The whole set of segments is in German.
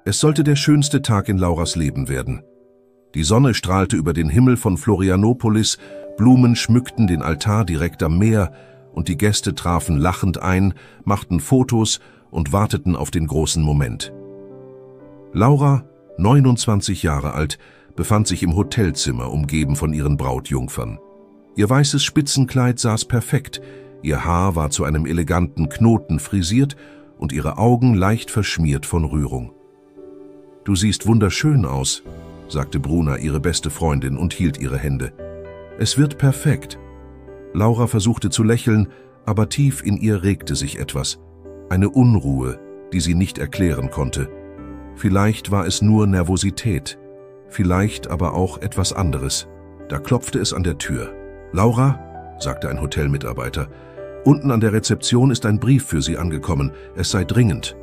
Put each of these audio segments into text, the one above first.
Es sollte der schönste Tag in Lauras Leben werden. Die Sonne strahlte über den Himmel von Florianopolis, Blumen schmückten den Altar direkt am Meer und die Gäste trafen lachend ein, machten Fotos und warteten auf den großen Moment. Laura, 29 Jahre alt, befand sich im Hotelzimmer, umgeben von ihren Brautjungfern. Ihr weißes Spitzenkleid saß perfekt, ihr Haar war zu einem eleganten Knoten frisiert und ihre Augen leicht verschmiert von Rührung. »Du siehst wunderschön aus«, sagte Bruna, ihre beste Freundin, und hielt ihre Hände. »Es wird perfekt.« Laura versuchte zu lächeln, aber tief in ihr regte sich etwas. Eine Unruhe, die sie nicht erklären konnte. Vielleicht war es nur Nervosität, vielleicht aber auch etwas anderes. Da klopfte es an der Tür. »Laura«, sagte ein Hotelmitarbeiter, »unten an der Rezeption ist ein Brief für Sie angekommen. Es sei dringend.«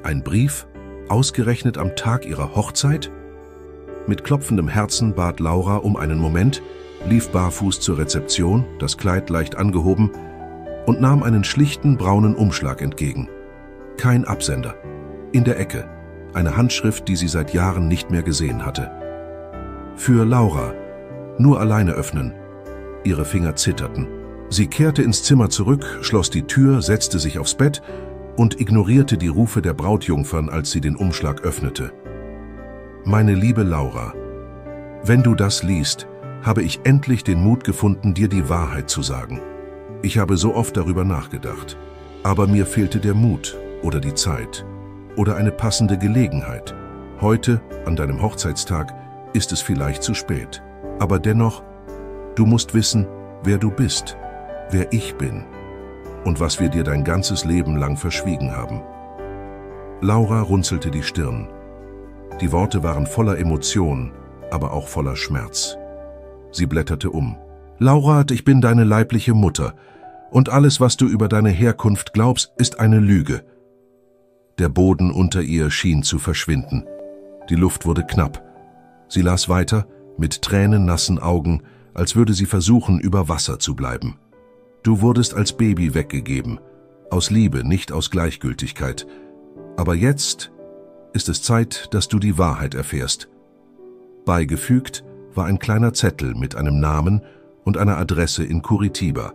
Ein Brief? Ausgerechnet am Tag ihrer Hochzeit? Mit klopfendem Herzen bat Laura um einen Moment, lief barfuß zur Rezeption, das Kleid leicht angehoben, und nahm einen schlichten braunen Umschlag entgegen. Kein Absender. In der Ecke. Eine Handschrift, die sie seit Jahren nicht mehr gesehen hatte. Für Laura. Nur alleine öffnen. Ihre Finger zitterten. Sie kehrte ins Zimmer zurück, schloss die Tür, setzte sich aufs Bett und ignorierte die Rufe der Brautjungfern, als sie den Umschlag öffnete. »Meine liebe Laura, wenn du das liest, habe ich endlich den Mut gefunden, dir die Wahrheit zu sagen. Ich habe so oft darüber nachgedacht, aber mir fehlte der Mut oder die Zeit oder eine passende Gelegenheit. Heute, an deinem Hochzeitstag, ist es vielleicht zu spät. Aber dennoch, du musst wissen, wer du bist, wer ich bin und was wir dir dein ganzes Leben lang verschwiegen haben.« Laura runzelte die Stirn. Die Worte waren voller Emotion, aber auch voller Schmerz. Sie blätterte um. »Laura, ich bin deine leibliche Mutter, und alles, was du über deine Herkunft glaubst, ist eine Lüge.« Der Boden unter ihr schien zu verschwinden. Die Luft wurde knapp. Sie las weiter, mit tränennassen Augen, als würde sie versuchen, über Wasser zu bleiben. »Du wurdest als Baby weggegeben, aus Liebe, nicht aus Gleichgültigkeit. Aber jetzt ist es Zeit, dass du die Wahrheit erfährst.« Beigefügt war ein kleiner Zettel mit einem Namen und einer Adresse in Curitiba.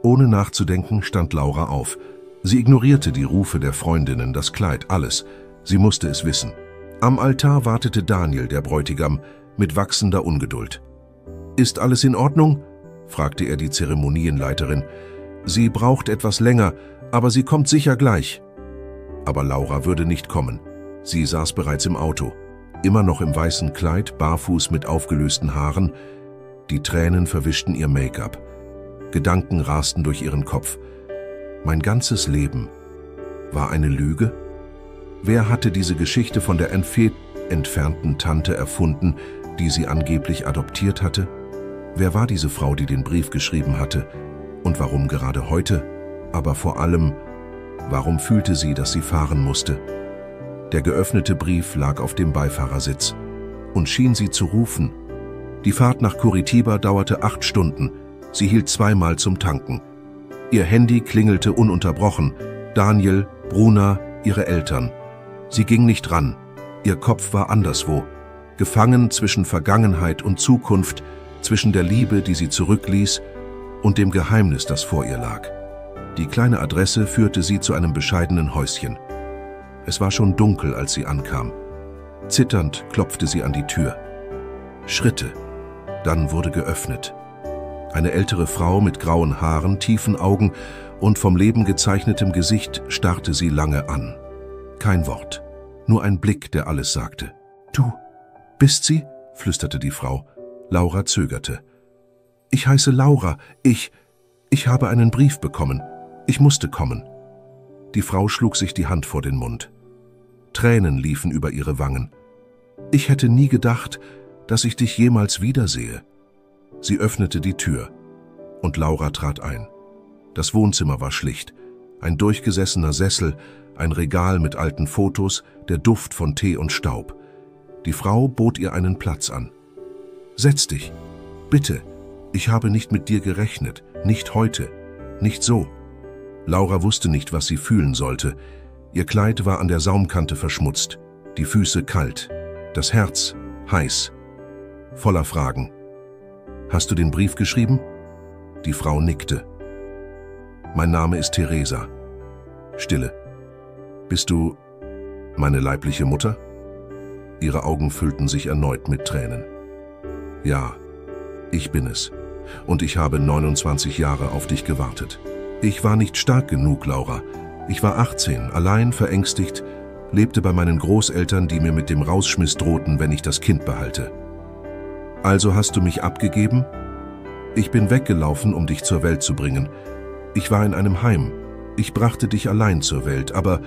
Ohne nachzudenken stand Laura auf. Sie ignorierte die Rufe der Freundinnen, das Kleid, alles. Sie musste es wissen. Am Altar wartete Daniel, der Bräutigam, mit wachsender Ungeduld. »Ist alles in Ordnung?« fragte er die Zeremonienleiterin. »Sie braucht etwas länger, aber sie kommt sicher gleich.« Aber Laura würde nicht kommen. Sie saß bereits im Auto, immer noch im weißen Kleid, barfuß mit aufgelösten Haaren. Die Tränen verwischten ihr Make-up. Gedanken rasten durch ihren Kopf. Mein ganzes Leben war eine Lüge? Wer hatte diese Geschichte von der entfernten Tante erfunden, die sie angeblich adoptiert hatte? Wer war diese Frau, die den Brief geschrieben hatte? Und warum gerade heute? Aber vor allem, warum fühlte sie, dass sie fahren musste? Der geöffnete Brief lag auf dem Beifahrersitz und schien sie zu rufen. Die Fahrt nach Curitiba dauerte 8 Stunden. Sie hielt zweimal zum Tanken. Ihr Handy klingelte ununterbrochen. Daniel, Bruna, ihre Eltern. Sie ging nicht ran. Ihr Kopf war anderswo. Gefangen zwischen Vergangenheit und Zukunft, zwischen der Liebe, die sie zurückließ, und dem Geheimnis, das vor ihr lag. Die kleine Adresse führte sie zu einem bescheidenen Häuschen. Es war schon dunkel, als sie ankam. Zitternd klopfte sie an die Tür. Schritte. Dann wurde geöffnet. Eine ältere Frau mit grauen Haaren, tiefen Augen und vom Leben gezeichnetem Gesicht starrte sie lange an. Kein Wort, nur ein Blick, der alles sagte. »Du bist sie?« flüsterte die Frau. Laura zögerte. »Ich heiße Laura. Ich habe einen Brief bekommen. Ich musste kommen.« Die Frau schlug sich die Hand vor den Mund. Tränen liefen über ihre Wangen. »Ich hätte nie gedacht, dass ich dich jemals wiedersehe.« Sie öffnete die Tür und Laura trat ein. Das Wohnzimmer war schlicht. Ein durchgesessener Sessel, ein Regal mit alten Fotos, der Duft von Tee und Staub. Die Frau bot ihr einen Platz an. »Setz dich. Bitte. Ich habe nicht mit dir gerechnet. Nicht heute. Nicht so.« Laura wusste nicht, was sie fühlen sollte. Ihr Kleid war an der Saumkante verschmutzt. die Füße kalt, das Herz heiß, voller Fragen. »Hast du den Brief geschrieben?« Die Frau nickte. »Mein Name ist Theresa.« Stille. »Bist du meine leibliche Mutter?« Ihre Augen füllten sich erneut mit Tränen. »Ja, ich bin es. Und ich habe 29 Jahre auf dich gewartet. Ich war nicht stark genug, Laura. Ich war 18, allein, verängstigt, lebte bei meinen Großeltern, die mir mit dem Rausschmiss drohten, wenn ich das Kind behalte. Also hast du mich abgegeben? Ich bin weggelaufen, um dich zur Welt zu bringen. Ich war in einem Heim. Ich brachte dich allein zur Welt, aber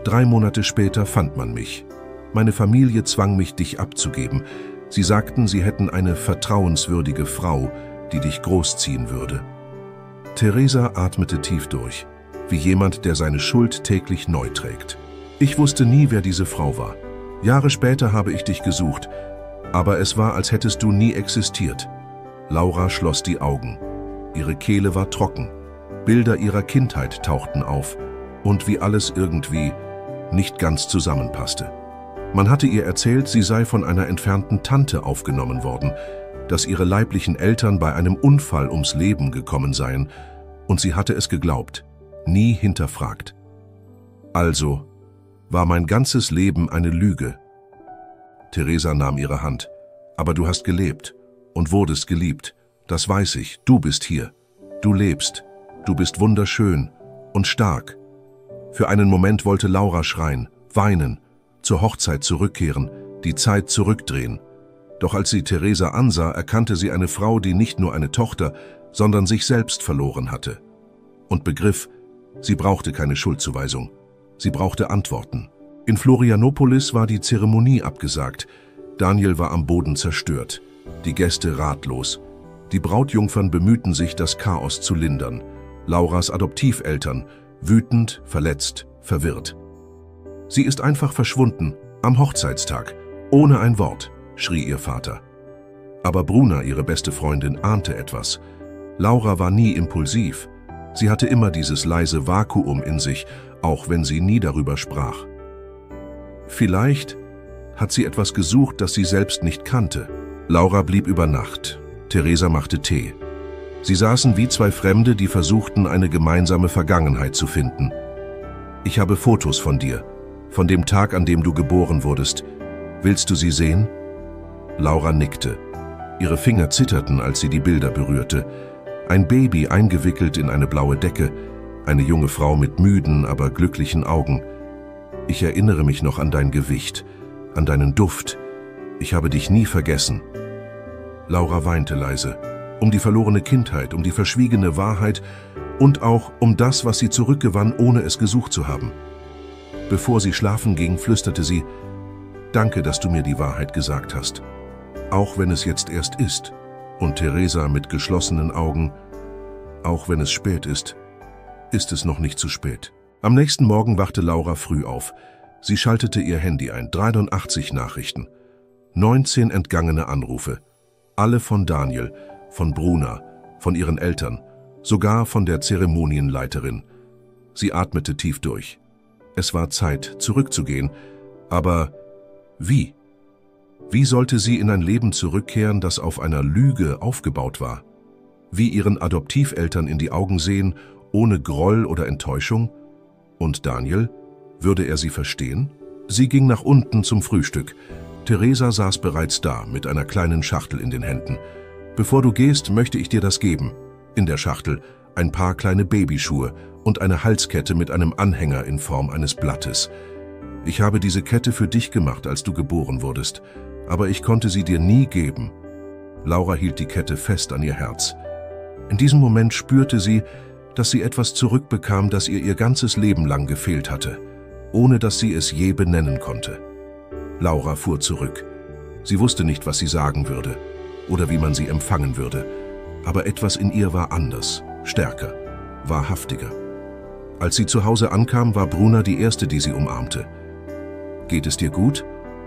3 Monate später fand man mich. Meine Familie zwang mich, dich abzugeben. Sie sagten, sie hätten eine vertrauenswürdige Frau, die dich großziehen würde.« Theresa atmete tief durch, wie jemand, der seine Schuld täglich neu trägt. »Ich wusste nie, wer diese Frau war. Jahre später habe ich dich gesucht, aber es war, als hättest du nie existiert.« Laura schloss die Augen. Ihre Kehle war trocken. Bilder ihrer Kindheit tauchten auf und wie alles irgendwie nicht ganz zusammenpasste. Man hatte ihr erzählt, sie sei von einer entfernten Tante aufgenommen worden, dass ihre leiblichen Eltern bei einem Unfall ums Leben gekommen seien, und sie hatte es geglaubt, nie hinterfragt. Also war mein ganzes Leben eine Lüge. Theresa nahm ihre Hand. »Aber du hast gelebt und wurdest geliebt. Das weiß ich, du bist hier. Du lebst. Du bist wunderschön und stark.« Für einen Moment wollte Laura schreien, weinen, zur Hochzeit zurückkehren, die Zeit zurückdrehen. Doch als sie Theresa ansah, erkannte sie eine Frau, die nicht nur eine Tochter, sondern sich selbst verloren hatte. Und begriff, sie brauchte keine Schuldzuweisung. Sie brauchte Antworten. In Florianopolis war die Zeremonie abgesagt. Daniel war am Boden zerstört, die Gäste ratlos. Die Brautjungfern bemühten sich, das Chaos zu lindern. Lauras Adoptiveltern, wütend, verletzt, verwirrt. »Sie ist einfach verschwunden, am Hochzeitstag, ohne ein Wort«, schrie ihr Vater. Aber Bruna, ihre beste Freundin, ahnte etwas. Laura war nie impulsiv. Sie hatte immer dieses leise Vakuum in sich, auch wenn sie nie darüber sprach. Vielleicht hat sie etwas gesucht, das sie selbst nicht kannte. Laura blieb über Nacht. Theresa machte Tee. Sie saßen wie 2 Fremde, die versuchten, eine gemeinsame Vergangenheit zu finden. »Ich habe Fotos von dir, von dem Tag, an dem du geboren wurdest. Willst du sie sehen?« Laura nickte. Ihre Finger zitterten, als sie die Bilder berührte. Ein Baby eingewickelt in eine blaue Decke, eine junge Frau mit müden, aber glücklichen Augen. »Ich erinnere mich noch an dein Gewicht, an deinen Duft. Ich habe dich nie vergessen.« Laura weinte leise. Um die verlorene Kindheit, um die verschwiegene Wahrheit und auch um das, was sie zurückgewann, ohne es gesucht zu haben. Bevor sie schlafen ging, flüsterte sie, »Danke, dass du mir die Wahrheit gesagt hast. Auch wenn es jetzt erst ist.« Und Theresa mit geschlossenen Augen, »Auch wenn es spät ist es noch nicht zu spät.« Am nächsten Morgen wachte Laura früh auf. Sie schaltete ihr Handy ein, 83 Nachrichten, 19 entgangene Anrufe. Alle von Daniel, von Bruna, von ihren Eltern, sogar von der Zeremonienleiterin. Sie atmete tief durch. Es war Zeit, zurückzugehen, aber wie? Wie sollte sie in ein Leben zurückkehren, das auf einer Lüge aufgebaut war? Wie ihren Adoptiveltern in die Augen sehen, ohne Groll oder Enttäuschung? Und Daniel? Würde er sie verstehen? Sie ging nach unten zum Frühstück. Theresa saß bereits da, mit einer kleinen Schachtel in den Händen. »Bevor du gehst, möchte ich dir das geben.« In der Schachtel ein paar kleine Babyschuhe und eine Halskette mit einem Anhänger in Form eines Blattes. »Ich habe diese Kette für dich gemacht, als du geboren wurdest, aber ich konnte sie dir nie geben.« Laura hielt die Kette fest an ihr Herz. In diesem Moment spürte sie, dass sie etwas zurückbekam, das ihr ganzes Leben lang gefehlt hatte, ohne dass sie es je benennen konnte. Laura fuhr zurück. Sie wusste nicht, was sie sagen würde oder wie man sie empfangen würde, aber etwas in ihr war anders, stärker, wahrhaftiger. Als sie zu Hause ankam, war Bruna die Erste, die sie umarmte. »Geht es dir gut?«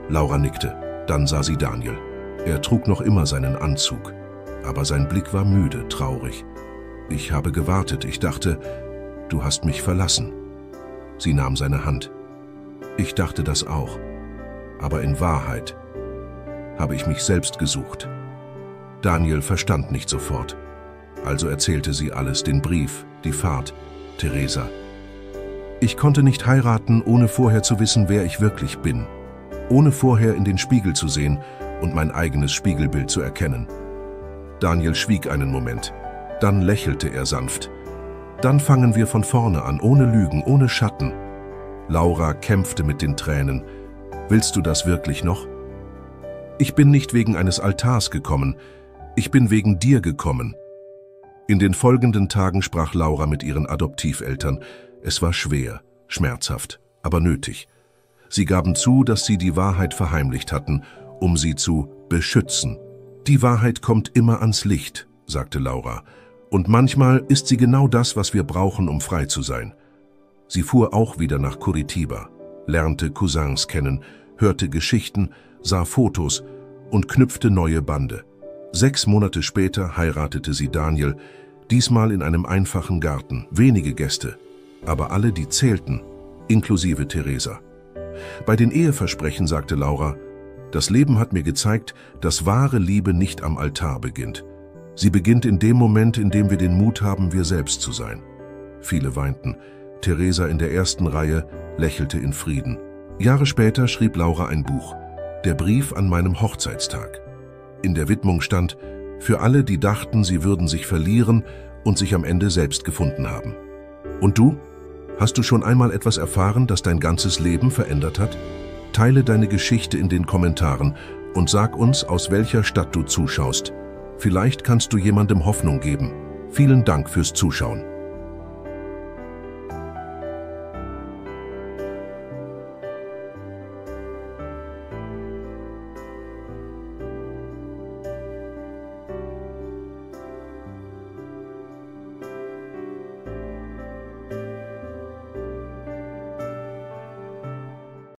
Laura nickte. Dann sah sie Daniel. Er trug noch immer seinen Anzug, aber sein Blick war müde, traurig. »Ich habe gewartet, ich dachte, du hast mich verlassen.« Sie nahm seine Hand. »Ich dachte das auch. aber in Wahrheit habe ich mich selbst gesucht. Daniel verstand nicht sofort. Also erzählte sie alles, den Brief, die Fahrt, Theresa. Ich konnte nicht heiraten, ohne vorher zu wissen, wer ich wirklich bin. Ohne vorher in den Spiegel zu sehen und mein eigenes Spiegelbild zu erkennen. Daniel schwieg einen Moment. Dann lächelte er sanft. Dann fangen wir von vorne an, ohne Lügen, ohne Schatten. Laura kämpfte mit den Tränen. Willst du das wirklich noch? Ich bin nicht wegen eines Altars gekommen. Ich bin wegen dir gekommen. In den folgenden Tagen sprach Laura mit ihren Adoptiveltern. Es war schwer, schmerzhaft, aber nötig. Sie gaben zu, dass sie die Wahrheit verheimlicht hatten, um sie zu beschützen. Die Wahrheit kommt immer ans Licht, sagte Laura. Und manchmal ist sie genau das, was wir brauchen, um frei zu sein. Sie fuhr auch wieder nach Curitiba, lernte Cousins kennen, hörte Geschichten, sah Fotos und knüpfte neue Bande. 6 Monate später heiratete sie Daniel, diesmal in einem einfachen Garten, wenige Gäste, aber alle, die zählten, inklusive Theresa. Bei den Eheversprechen sagte Laura, das Leben hat mir gezeigt, dass wahre Liebe nicht am Altar beginnt. Sie beginnt in dem Moment, in dem wir den Mut haben, wir selbst zu sein. Viele weinten. Theresa in der ersten Reihe lächelte in Frieden. Jahre später schrieb Laura ein Buch, Der Brief an meinem Hochzeitstag. In der Widmung stand, für alle, die dachten, sie würden sich verlieren und sich am Ende selbst gefunden haben. Und du? Hast du schon einmal etwas erfahren, das dein ganzes Leben verändert hat? Teile deine Geschichte in den Kommentaren und sag uns, aus welcher Stadt du zuschaust. Vielleicht kannst du jemandem Hoffnung geben. Vielen Dank fürs Zuschauen.